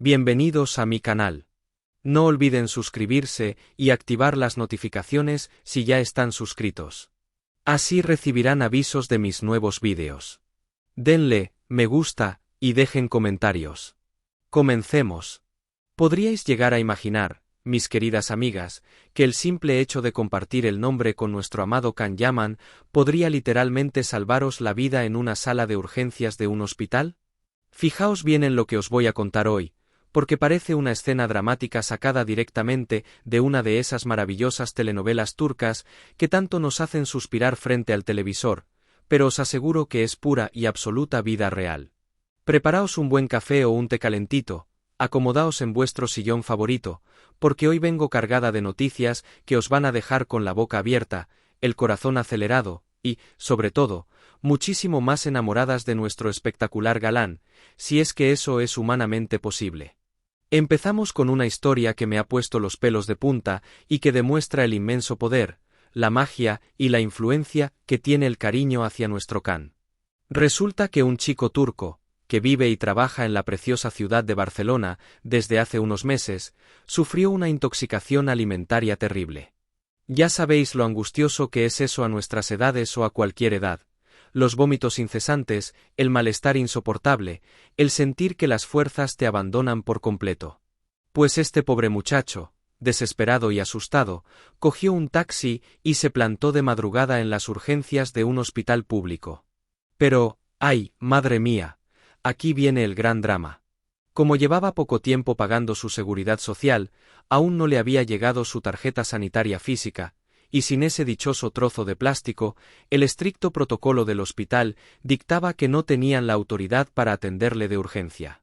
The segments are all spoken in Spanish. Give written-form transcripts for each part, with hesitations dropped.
Bienvenidos a mi canal. No olviden suscribirse y activar las notificaciones si ya están suscritos. Así recibirán avisos de mis nuevos vídeos. Denle me gusta y dejen comentarios. Comencemos. Podríais llegar a imaginar, mis queridas amigas, que el simple hecho de compartir el nombre con nuestro amado Can Yaman podría literalmente salvaros la vida en una sala de urgencias de un hospital? Fijaos bien en lo que os voy a contar hoy, porque parece una escena dramática sacada directamente de una de esas maravillosas telenovelas turcas que tanto nos hacen suspirar frente al televisor, pero os aseguro que es pura y absoluta vida real. Preparaos un buen café o un té calentito, acomodaos en vuestro sillón favorito, porque hoy vengo cargada de noticias que os van a dejar con la boca abierta, el corazón acelerado, y, sobre todo, muchísimo más enamoradas de nuestro espectacular galán, si es que eso es humanamente posible. Empezamos con una historia que me ha puesto los pelos de punta y que demuestra el inmenso poder, la magia y la influencia que tiene el cariño hacia nuestro Can. Resulta que un chico turco, que vive y trabaja en la preciosa ciudad de Barcelona desde hace unos meses, sufrió una intoxicación alimentaria terrible. Ya sabéis lo angustioso que es eso a nuestras edades o a cualquier edad. Los vómitos incesantes, el malestar insoportable, el sentir que las fuerzas te abandonan por completo. Pues este pobre muchacho, desesperado y asustado, cogió un taxi y se plantó de madrugada en las urgencias de un hospital público. Pero, ¡ay, madre mía! Aquí viene el gran drama. Como llevaba poco tiempo pagando su seguridad social, aún no le había llegado su tarjeta sanitaria física, y sin ese dichoso trozo de plástico, el estricto protocolo del hospital dictaba que no tenían la autoridad para atenderle de urgencia.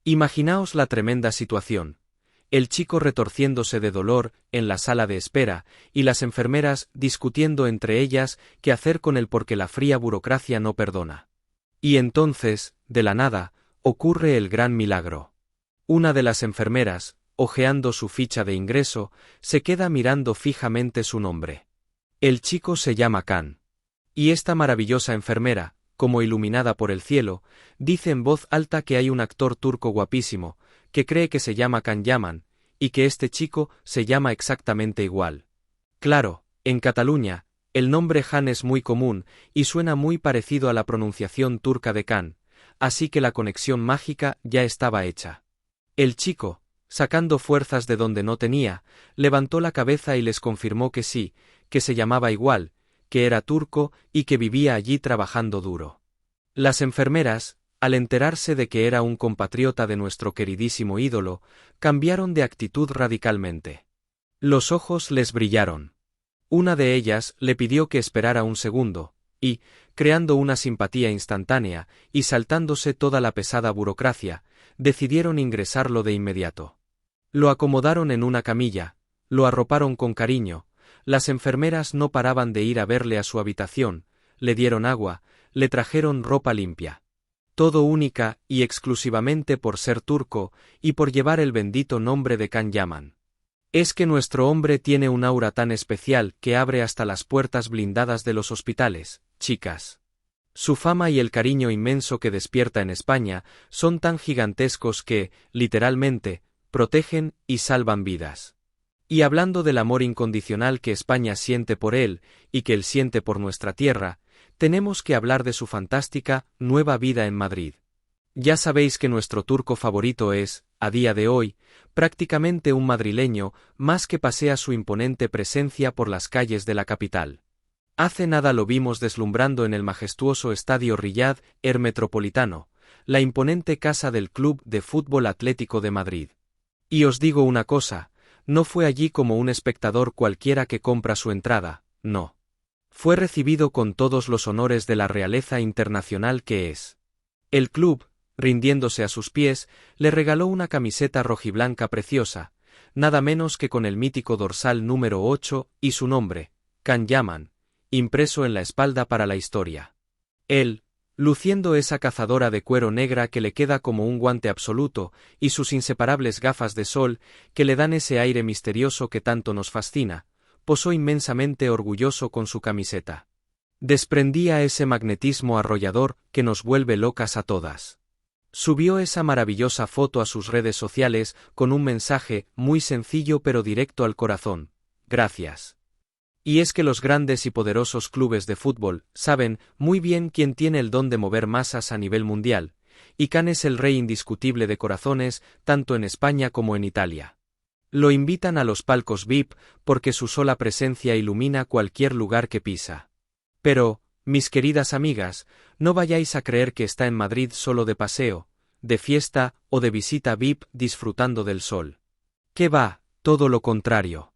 Imaginaos la tremenda situación. El chico retorciéndose de dolor en la sala de espera, y las enfermeras discutiendo entre ellas qué hacer con él porque la fría burocracia no perdona. Y entonces, de la nada, ocurre el gran milagro. Una de las enfermeras, hojeando su ficha de ingreso, se queda mirando fijamente su nombre. El chico se llama Can. Y esta maravillosa enfermera, como iluminada por el cielo, dice en voz alta que hay un actor turco guapísimo, que cree que se llama Can Yaman, y que este chico se llama exactamente igual. Claro, en Cataluña, el nombre Han es muy común y suena muy parecido a la pronunciación turca de Can, así que la conexión mágica ya estaba hecha. El chico, sacando fuerzas de donde no tenía, levantó la cabeza y les confirmó que sí, que se llamaba igual, que era turco y que vivía allí trabajando duro. Las enfermeras, al enterarse de que era un compatriota de nuestro queridísimo ídolo, cambiaron de actitud radicalmente. Los ojos les brillaron. Una de ellas le pidió que esperara un segundo, y, creando una simpatía instantánea y saltándose toda la pesada burocracia, decidieron ingresarlo de inmediato. Lo acomodaron en una camilla, lo arroparon con cariño, las enfermeras no paraban de ir a verle a su habitación, le dieron agua, le trajeron ropa limpia. Todo única y exclusivamente por ser turco y por llevar el bendito nombre de Can Yaman. Es que nuestro hombre tiene un aura tan especial que abre hasta las puertas blindadas de los hospitales, chicas. Su fama y el cariño inmenso que despierta en España son tan gigantescos que, literalmente, protegen y salvan vidas. Y hablando del amor incondicional que España siente por él y que él siente por nuestra tierra, tenemos que hablar de su fantástica nueva vida en Madrid. Ya sabéis que nuestro turco favorito es, a día de hoy, prácticamente un madrileño más que pasea su imponente presencia por las calles de la capital. Hace nada lo vimos deslumbrando en el majestuoso estadio Riyad Air Metropolitano, la imponente casa del Club de Fútbol Atlético de Madrid. Y os digo una cosa, no fue allí como un espectador cualquiera que compra su entrada, no. Fue recibido con todos los honores de la realeza internacional que es. El club, rindiéndose a sus pies, le regaló una camiseta rojiblanca preciosa, nada menos que con el mítico dorsal número 8 y su nombre, Can Yaman, impreso en la espalda para la historia. Él, luciendo esa cazadora de cuero negra que le queda como un guante absoluto y sus inseparables gafas de sol que le dan ese aire misterioso que tanto nos fascina, posó inmensamente orgulloso con su camiseta. Desprendía ese magnetismo arrollador que nos vuelve locas a todas. Subió esa maravillosa foto a sus redes sociales con un mensaje muy sencillo pero directo al corazón: gracias. Y es que los grandes y poderosos clubes de fútbol saben muy bien quién tiene el don de mover masas a nivel mundial, y Can es el rey indiscutible de corazones tanto en España como en Italia. Lo invitan a los palcos VIP porque su sola presencia ilumina cualquier lugar que pisa. Pero, mis queridas amigas, no vayáis a creer que está en Madrid solo de paseo, de fiesta o de visita VIP disfrutando del sol. ¿Qué va? Todo lo contrario.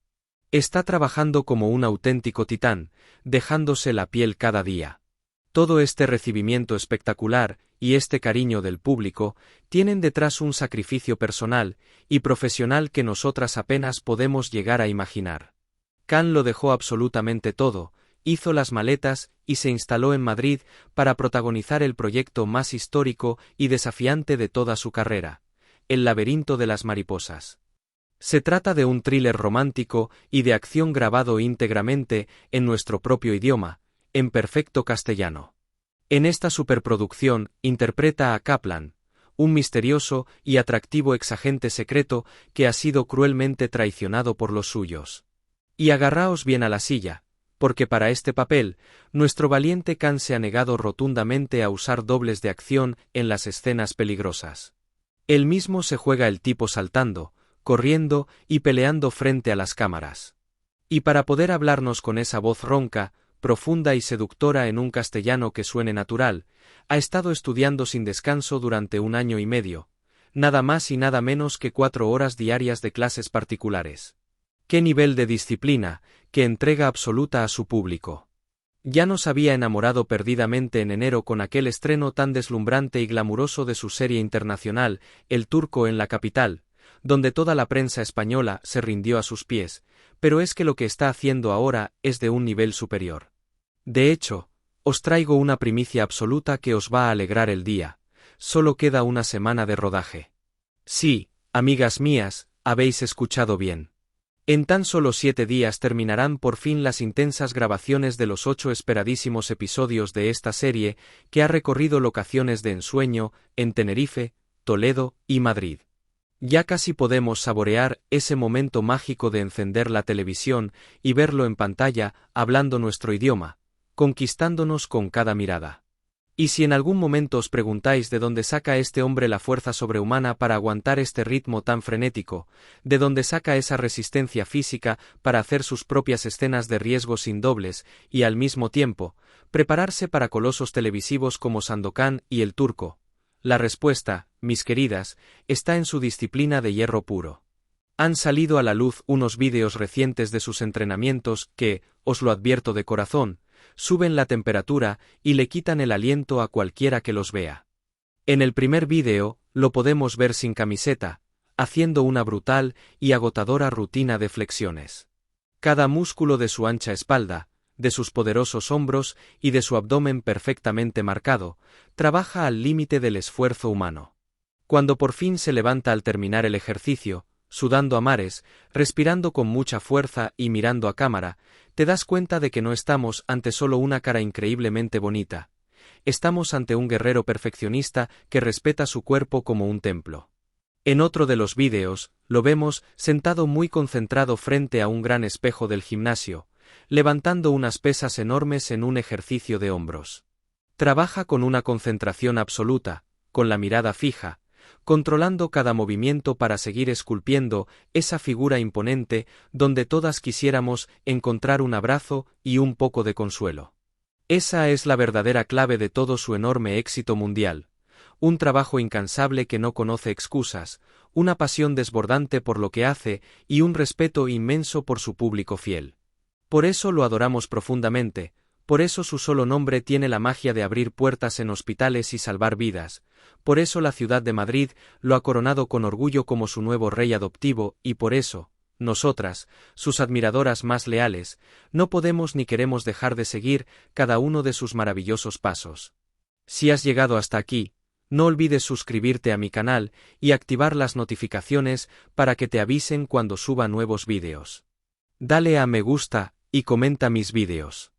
Está trabajando como un auténtico titán, dejándose la piel cada día. Todo este recibimiento espectacular y este cariño del público tienen detrás un sacrificio personal y profesional que nosotras apenas podemos llegar a imaginar. Can lo dejó absolutamente todo, hizo las maletas y se instaló en Madrid para protagonizar el proyecto más histórico y desafiante de toda su carrera: El laberinto de las mariposas. Se trata de un thriller romántico y de acción grabado íntegramente en nuestro propio idioma, en perfecto castellano. En esta superproducción interpreta a Kaplan, un misterioso y atractivo exagente secreto que ha sido cruelmente traicionado por los suyos. Y agarraos bien a la silla, porque para este papel, nuestro valiente Can se ha negado rotundamente a usar dobles de acción en las escenas peligrosas. Él mismo se juega el tipo saltando, corriendo y peleando frente a las cámaras. Y para poder hablarnos con esa voz ronca, profunda y seductora en un castellano que suene natural, ha estado estudiando sin descanso durante 1 año y medio, nada más y nada menos que 4 horas diarias de clases particulares. ¡Qué nivel de disciplina, qué entrega absoluta a su público! Ya nos había enamorado perdidamente en enero con aquel estreno tan deslumbrante y glamuroso de su serie internacional, El Turco en la capital, donde toda la prensa española se rindió a sus pies, pero es que lo que está haciendo ahora es de un nivel superior. De hecho, os traigo una primicia absoluta que os va a alegrar el día: solo queda 1 semana de rodaje. Sí, amigas mías, habéis escuchado bien. En tan solo 7 días terminarán por fin las intensas grabaciones de los 8 esperadísimos episodios de esta serie que ha recorrido locaciones de ensueño en Tenerife, Toledo y Madrid. Ya casi podemos saborear ese momento mágico de encender la televisión y verlo en pantalla, hablando nuestro idioma, conquistándonos con cada mirada. Y si en algún momento os preguntáis de dónde saca este hombre la fuerza sobrehumana para aguantar este ritmo tan frenético, de dónde saca esa resistencia física para hacer sus propias escenas de riesgo sin dobles y al mismo tiempo prepararse para colosos televisivos como Sandokan y El Turco, la respuesta, mis queridas, está en su disciplina de hierro puro. Han salido a la luz unos vídeos recientes de sus entrenamientos que, os lo advierto de corazón, suben la temperatura y le quitan el aliento a cualquiera que los vea. En el primer vídeo, lo podemos ver sin camiseta, haciendo una brutal y agotadora rutina de flexiones. Cada músculo de su ancha espalda, de sus poderosos hombros y de su abdomen perfectamente marcado, trabaja al límite del esfuerzo humano. Cuando por fin se levanta al terminar el ejercicio, sudando a mares, respirando con mucha fuerza y mirando a cámara, te das cuenta de que no estamos ante solo una cara increíblemente bonita. Estamos ante un guerrero perfeccionista que respeta su cuerpo como un templo. En otro de los vídeos, lo vemos sentado muy concentrado frente a un gran espejo del gimnasio, levantando unas pesas enormes en un ejercicio de hombros. Trabaja con una concentración absoluta, con la mirada fija, controlando cada movimiento para seguir esculpiendo esa figura imponente donde todas quisiéramos encontrar un abrazo y un poco de consuelo. Esa es la verdadera clave de todo su enorme éxito mundial: un trabajo incansable que no conoce excusas, una pasión desbordante por lo que hace y un respeto inmenso por su público fiel. Por eso lo adoramos profundamente, por eso su solo nombre tiene la magia de abrir puertas en hospitales y salvar vidas, por eso la ciudad de Madrid lo ha coronado con orgullo como su nuevo rey adoptivo y por eso, nosotras, sus admiradoras más leales, no podemos ni queremos dejar de seguir cada uno de sus maravillosos pasos. Si has llegado hasta aquí, no olvides suscribirte a mi canal y activar las notificaciones para que te avisen cuando suba nuevos vídeos. Dale a me gusta y comenta mis vídeos.